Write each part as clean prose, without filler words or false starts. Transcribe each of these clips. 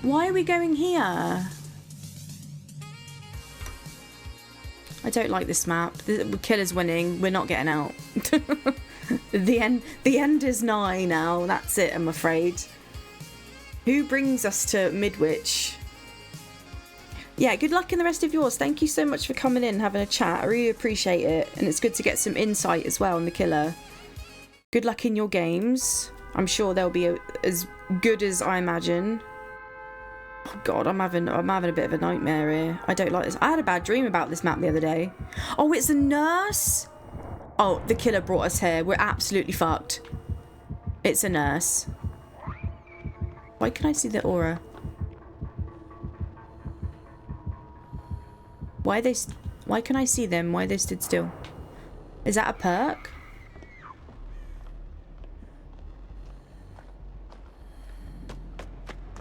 Why are we going here? I don't like this map. The killer's winning. We're not getting out. The end is nigh now. That's it, I'm afraid. Who brings us to Midwich? Yeah, good luck in the rest of yours. Thank you so much for coming in and having a chat. I really appreciate it. And it's good to get some insight as well on the killer. Good luck in your games. I'm sure they'll be as good as I imagine. Oh God, I'm having a bit of a nightmare here. I don't like this. I had a bad dream about this map the other day. Oh, it's a nurse? Oh, the killer brought us here. We're absolutely fucked. It's a nurse. Why can I see the aura? Why can I see them? Why they stood still? Is that a perk?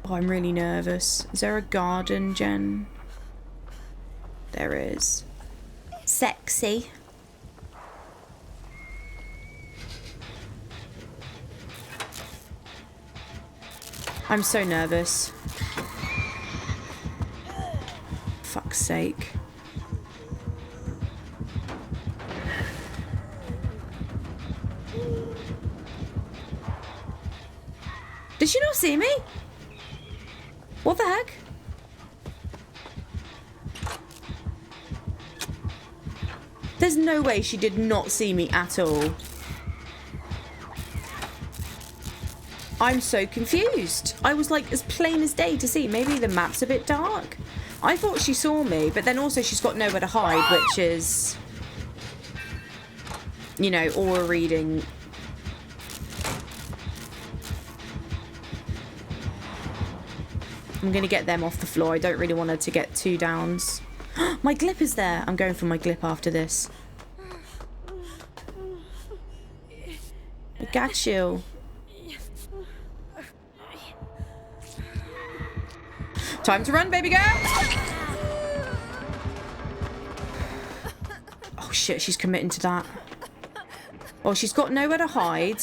Oh, I'm really nervous. Is there a garden, Jen? There is. Sexy. I'm so nervous. Fuck's sake. Did she not see me? What the heck? There's no way she did not see me at all. I'm so confused. I was like as plain as day to see. Maybe the map's a bit dark. I thought she saw me, but then also she's got nowhere to hide, which is, you know, aura reading. I'm going to get them off the floor. I don't really want her to get 2 downs. My glip is there. I'm going for my glip after this. I got you. Time to run, baby girl! Oh shit, she's committing to that. Oh, she's got nowhere to hide.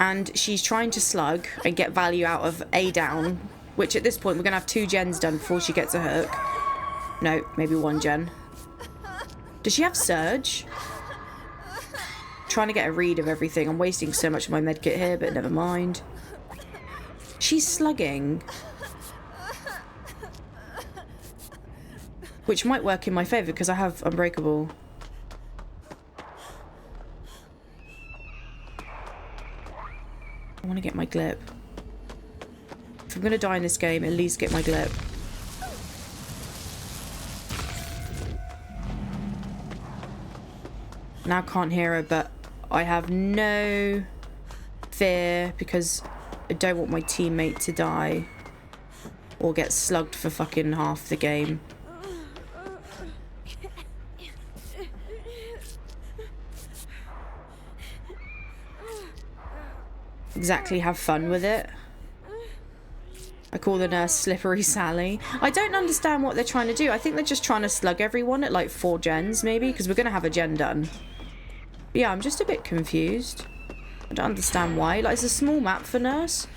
And she's trying to slug and get value out of a down. Which at this point, we're going to have 2 gens done before she gets a hook. No, maybe 1 gen. Does she have surge? Trying to get a read of everything. I'm wasting so much of my medkit here, but never mind. She's slugging. Which might work in my favour because I have Unbreakable. I want to get my glip. If I'm going to die in this game, at least get my glip. Now I can't hear her, but I have no fear because I don't want my teammate to die or get slugged for fucking half the game. Exactly, have fun with it. I call the nurse Slippery Sally. I don't understand what they're trying to do. I think they're just trying to slug everyone at like 4 gens maybe, because we're going to have a gen done. But yeah, I'm just a bit confused. I don't understand why. Like, it's a small map for nurse.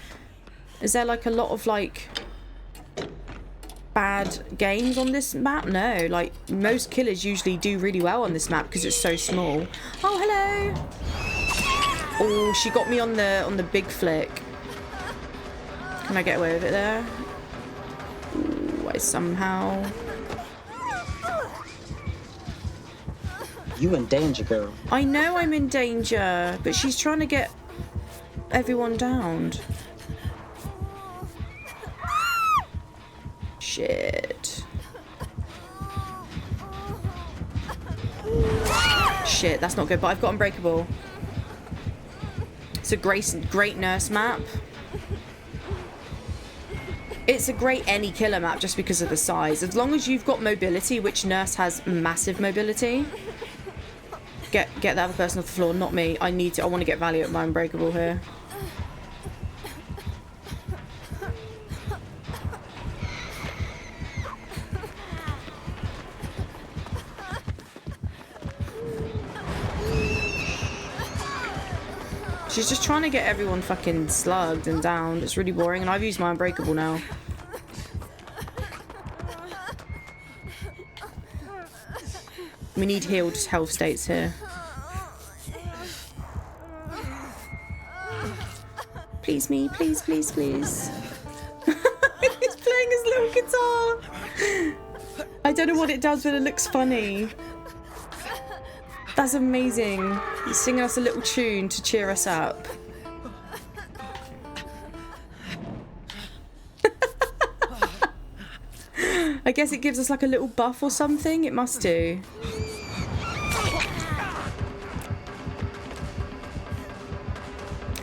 Is there like a lot of like bad games on this map? No, like most killers usually do really well on this map because it's so small. Oh, hello. Oh, she got me on the big flick. Can I get away with it there? Ooh, I somehow... You in danger, girl. I know I'm in danger, but she's trying to get everyone downed. Shit. Shit, that's not good, but I've got Unbreakable. It's a great nurse map. It's a great any killer map just because of the size. As long as you've got mobility, which nurse has massive mobility. Get the other person off the floor, not me. I want to get value at my Unbreakable here. She's just trying to get everyone fucking slugged and downed. It's really boring, and I've used my unbreakable now. We need healed health states here. Please me, please, please, please. He's playing his little guitar. I don't know what it does, but it looks funny. That's amazing. He's singing us a little tune to cheer us up. I guess it gives us like a little buff or something. It must do.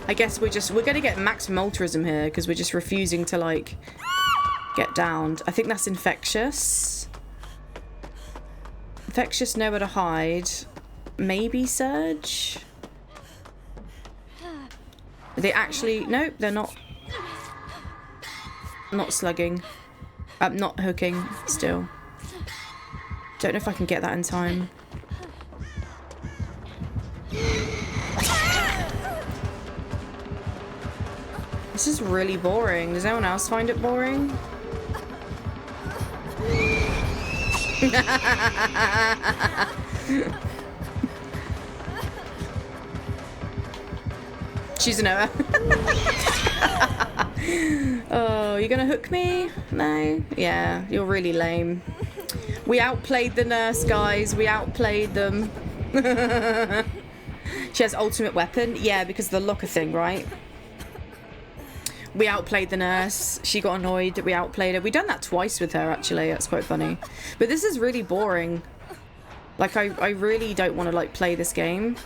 I guess we're gonna get maximum altruism here because we're just refusing to like get downed. I think that's infectious. Infectious, nowhere to hide. Maybe surge. Are they actually? Nope, they're not. Not slugging. Not hooking. Still. Don't know if I can get that in time. This is really boring. Does anyone else find it boring? She's a Noah. Oh, you're gonna hook me? No? Yeah, you're really lame. We outplayed the nurse, guys. We outplayed them. She has ultimate weapon? Yeah, because of the locker thing, right? We outplayed the nurse. She got annoyed that we outplayed her. We've done that twice with her, actually. That's quite funny. But this is really boring. Like, I really don't want to, like, play this game.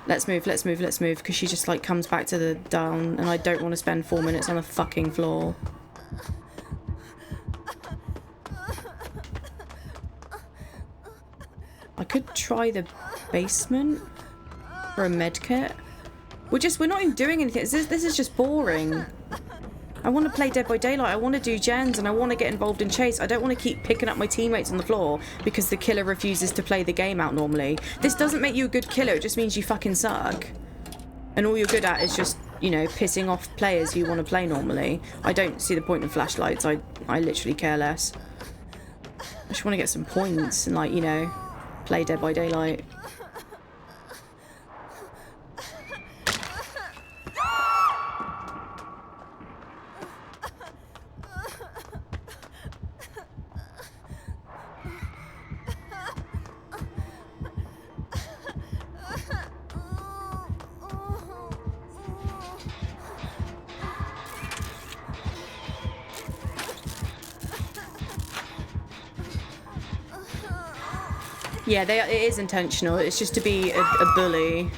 Let's move, let's move, let's move. Because she just, like, comes back to the down. And I don't want to spend 4 minutes on the fucking floor. I could try the basement for a med kit. We're not even doing anything. This is just boring. I want to play Dead by Daylight. I want to do gens and I want to get involved in chase. I don't want to keep picking up my teammates on the floor because the killer refuses to play the game out normally. This doesn't make you a good killer. It just means you fucking suck. And all you're good at is just, you know, pissing off players who want to play normally. I don't see the point in flashlights. I literally care less. I just want to get some points and, like, you know, play Dead by Daylight. Yeah, it is intentional. It's just to be a bully.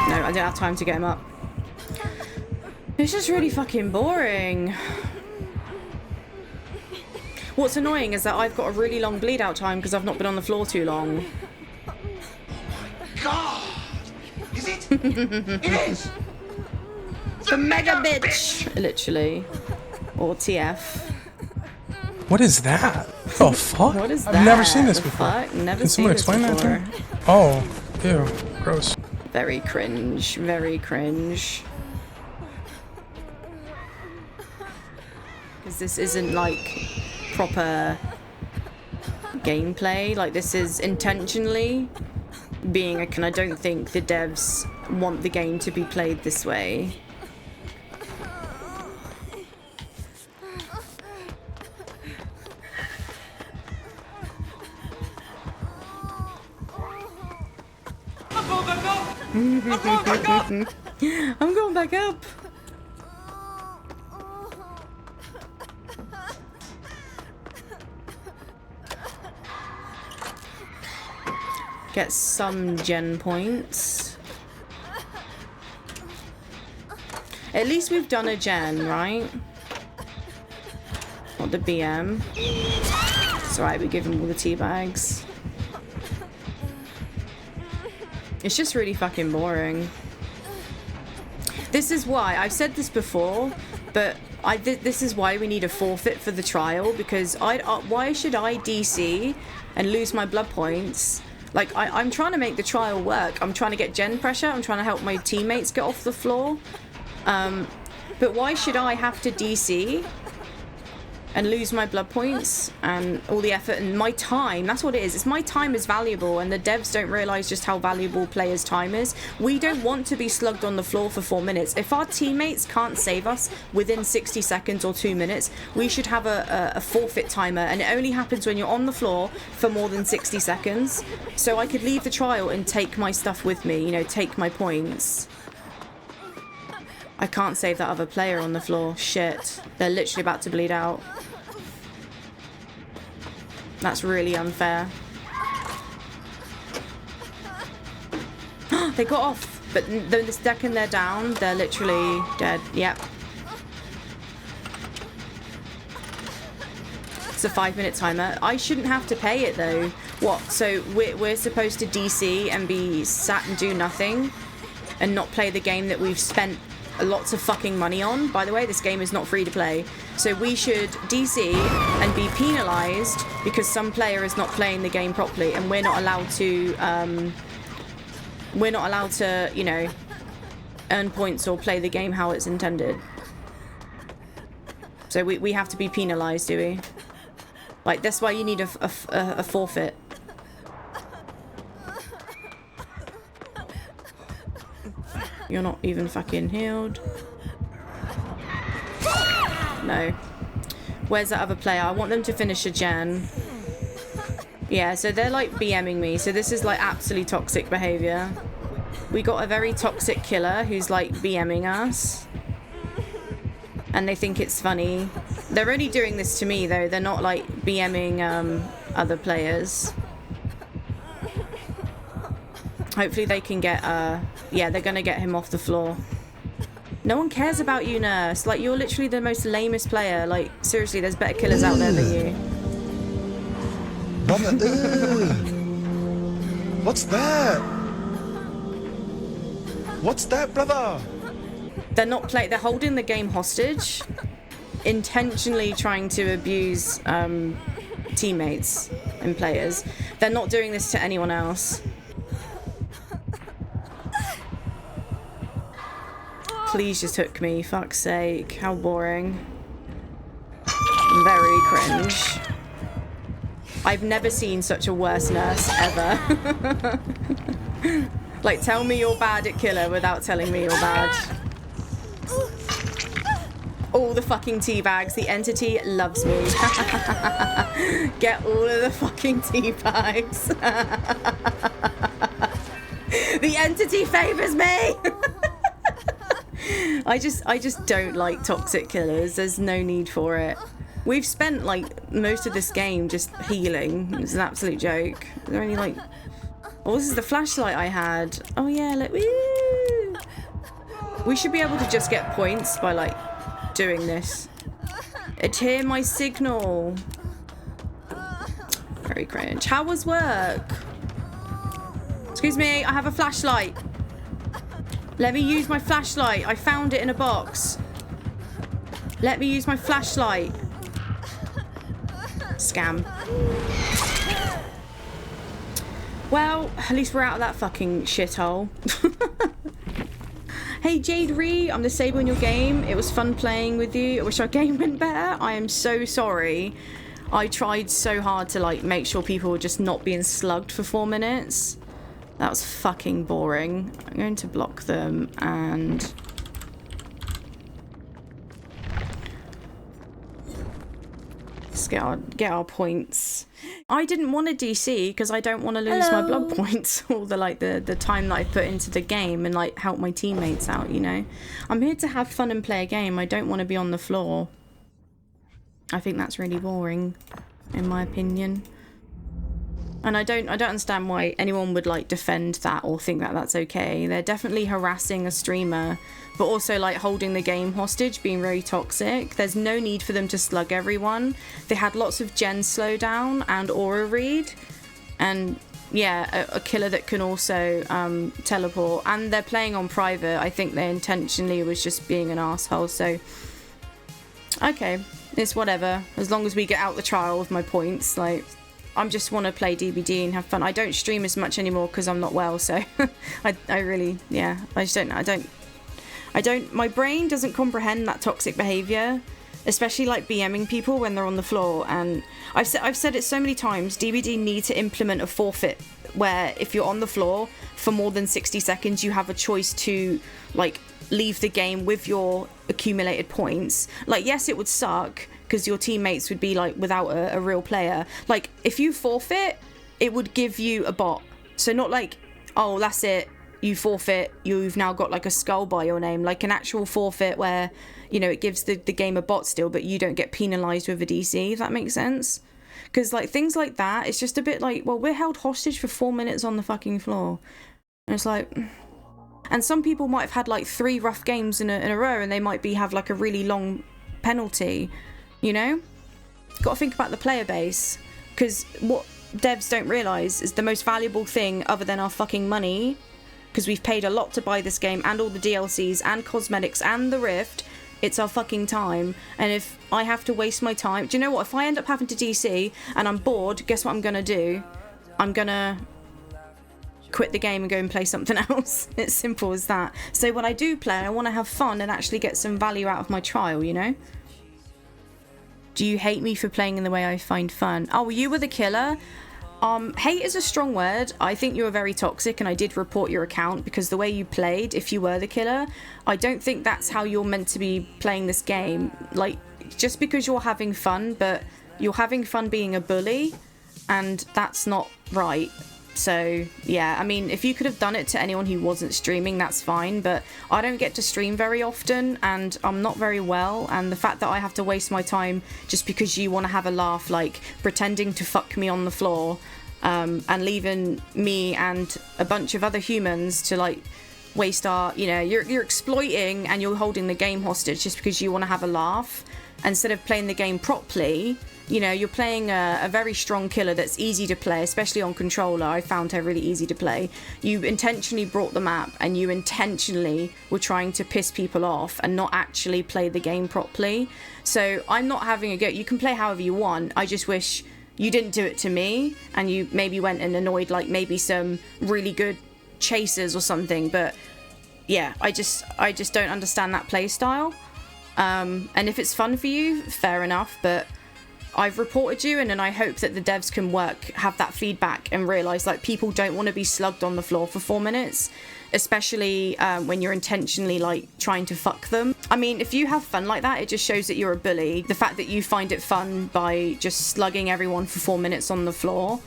No, I don't have time to get him up. It's just really fucking boring. What's annoying is that I've got a really long bleed out time because I've not been on the floor too long. God! Is it? It is! The mega bitch! Literally. Or TF. What is that? Oh fuck? What is that? I've never seen this The before. fuck? Never Can seen someone this explain that to before. me? Oh, ew, gross. Very cringe. Very cringe. Because this isn't like proper gameplay. Like, this is intentionally being a... And I don't think the devs want the game to be played this way. I'm going back up! I'm going back up! I'm going back up. Get some gen points. At least we've done a gen, right? Well, the BM. It's alright, we give him all the tea bags. It's just really fucking boring. This is why, I've said this before, but this is why we need a forfeit for the trial, because why should I DC and lose my blood points? Like, I'm trying to make the trial work. I'm trying to get gen pressure. I'm trying to help my teammates get off the floor. But why should I have to DC and lose my blood points and all the effort and my time? That's what it is. It's my time is valuable, and the devs don't realize just how valuable players' time is. We don't want to be slugged on the floor for 4 minutes. If our teammates can't save us within 60 seconds or 2 minutes, we should have a forfeit timer, and it only happens when you're on the floor for more than 60 seconds. So I could leave the trial and take my stuff with me, you know, take my points. I can't save that other player on the floor. Shit. They're literally about to bleed out. That's really unfair. They got off. But the second they're down, they're literally dead. Yep. It's a 5-minute timer. I shouldn't have to pay it though. What? So we're supposed to DC and be sat and do nothing and not play the game that we've spent lots of fucking money on. By the way, this game is not free to play. So we should DC and be penalized because some player is not playing the game properly, and we're not allowed to, you know, earn points or play the game how it's intended. So we have to be penalized, do we? Like, that's why you need a forfeit. You're not even fucking healed. No. Where's that other player? I want them to finish a gen. Yeah, so they're like BMing me. So this is like absolutely toxic behaviour. We got a very toxic killer who's like BMing us. And they think it's funny. They're only doing this to me though. They're not like BMing other players. Hopefully they can get, yeah, they're gonna get him off the floor. No one cares about you, Nurse. Like, you're literally the most lamest player. Like, seriously, there's better killers out there than you. What's that? What's that, brother? They're not they're holding the game hostage, intentionally trying to abuse teammates and players. They're not doing this to anyone else. Please just hook me, fuck's sake. How boring. Very cringe. I've never seen such a worse nurse ever. Like, tell me you're bad at killer without telling me you're bad. All the fucking tea bags. The entity loves me. Get all of the fucking tea bags. The entity favors me. I just don't like toxic killers. There's no need for it. We've spent like most of this game just healing. It's an absolute joke. Is there any like... Oh, this is the flashlight I had. Oh yeah, look. Woo! We should be able to just get points by like doing this. Adhere my signal. Very cringe. How was work? Excuse me, I have a flashlight. Let me use my flashlight. I found it in a box. Let me use my flashlight. Scam. Well, at least we're out of that fucking shithole. Hey Jade Ree, I'm disabling your game. It was fun playing with you. I wish our game went better. I am so sorry. I tried so hard to like make sure people were just not being slugged for 4 minutes. That was fucking boring. I'm going to block them and... Let's get our points. I didn't want to DC because I don't want to lose my blood points or the time that I put into the game and like help my teammates out, you know. I'm here to have fun and play a game. I don't want to be on the floor. I think that's really boring, in my opinion. And I don't understand why anyone would like defend that or think that that's okay. They're definitely harassing a streamer, but also like holding the game hostage, being very toxic. There's no need for them to slug everyone. They had lots of gen slowdown and aura read, and yeah, a killer that can also teleport. And they're playing on private. I think they intentionally was just being an asshole. So okay, it's whatever. As long as we get out the trial with my points, like. I just want to play DBD and have fun. I don't stream as much anymore because I'm not well, so I really, yeah, I just don't know. I don't, my brain doesn't comprehend that toxic behaviour, especially like BMing people when they're on the floor. And I've said it so many times, DBD need to implement a forfeit where if you're on the floor for more than 60 seconds, you have a choice to like leave the game with your accumulated points. Like, yes, it would suck, because your teammates would be like without a real player. Like if you forfeit, it would give you a bot. So not like, oh, that's it, you forfeit, you've now got like a skull by your name. Like an actual forfeit where, you know, it gives the game a bot still, but you don't get penalized with a DC, if that makes sense. Because like things like that, it's just a bit like, well, we're held hostage for 4 minutes on the fucking floor. And it's like, and some people might have had like 3 rough games in a row, and they might have like a really long penalty. You know, got to think about the player base, because what devs don't realise is the most valuable thing other than our fucking money, because we've paid a lot to buy this game and all the DLCs and cosmetics and the Rift, it's our fucking time. And if I have to waste my time, do you know what, if I end up having to DC and I'm bored, guess what I'm gonna do? I'm gonna quit the game and go and play something else. It's simple as that. So when I do play, I want to have fun and actually get some value out of my trial, you know. Do you hate me for playing in the way I find fun? Oh, you were the killer? Hate is a strong word. I think you were very toxic, and I did report your account because the way you played, if you were the killer, I don't think that's how you're meant to be playing this game. Like, just because you're having fun, but you're having fun being a bully, and that's not right. So yeah, I mean, if you could have done it to anyone who wasn't streaming, that's fine, but I don't get to stream very often and I'm not very well, and the fact that I have to waste my time just because you want to have a laugh, like pretending to fuck me on the floor, and leaving me and a bunch of other humans to like waste our, you know, you're exploiting and you're holding the game hostage just because you want to have a laugh instead of playing the game properly. You know, you're playing a very strong killer that's easy to play, especially on controller. I found her really easy to play. You intentionally brought the map and you intentionally were trying to piss people off and not actually play the game properly. So I'm not having a go. You can play however you want. I just wish you didn't do it to me and you maybe went and annoyed like maybe some really good chasers or something. But yeah, I just don't understand that play style. And if it's fun for you, fair enough, but I've reported you, and then I hope that the devs can have that feedback and realise like people don't want to be slugged on the floor for 4 minutes, especially when you're intentionally like trying to fuck them. I mean, if you have fun like that, it just shows that you're a bully. The fact that you find it fun by just slugging everyone for 4 minutes on the floor,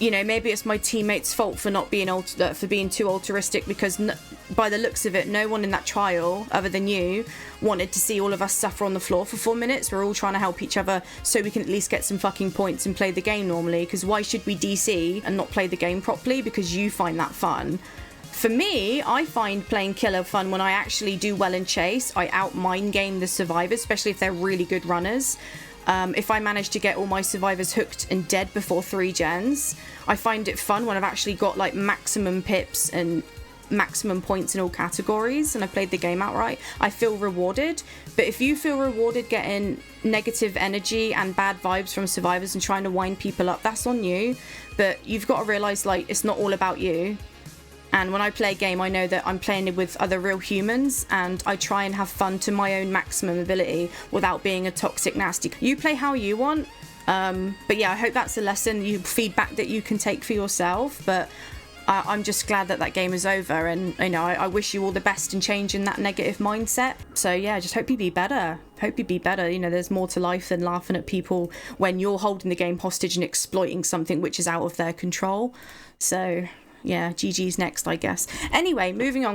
you know, maybe it's my teammates' fault for not being for being too altruistic, because by the looks of it, no one in that trial other than you wanted to see all of us suffer on the floor for 4 minutes. We're all trying to help each other so we can at least get some fucking points and play the game normally, because why should we DC and not play the game properly because you find that fun? For me, I find playing killer fun when I actually do well in chase. I out-mind game the survivors, especially if they're really good runners. If I manage to get all my survivors hooked and dead before 3 gens, I find it fun when I've actually got like maximum pips and maximum points in all categories and I played the game outright. I feel rewarded. But if you feel rewarded getting negative energy and bad vibes from survivors and trying to wind people up, that's on you. But you've got to realise like it's not all about you. And when I play a game, I know that I'm playing it with other real humans, and I try and have fun to my own maximum ability without being a toxic, nasty. You play how you want. But yeah, I hope that's a lesson, feedback that you can take for yourself. But I'm just glad that that game is over, and you know, I wish you all the best in changing that negative mindset. So yeah, just hope you be better. Hope you be better. You know, there's more to life than laughing at people when you're holding the game hostage and exploiting something which is out of their control. So yeah, GG's next, I guess. Anyway, moving on.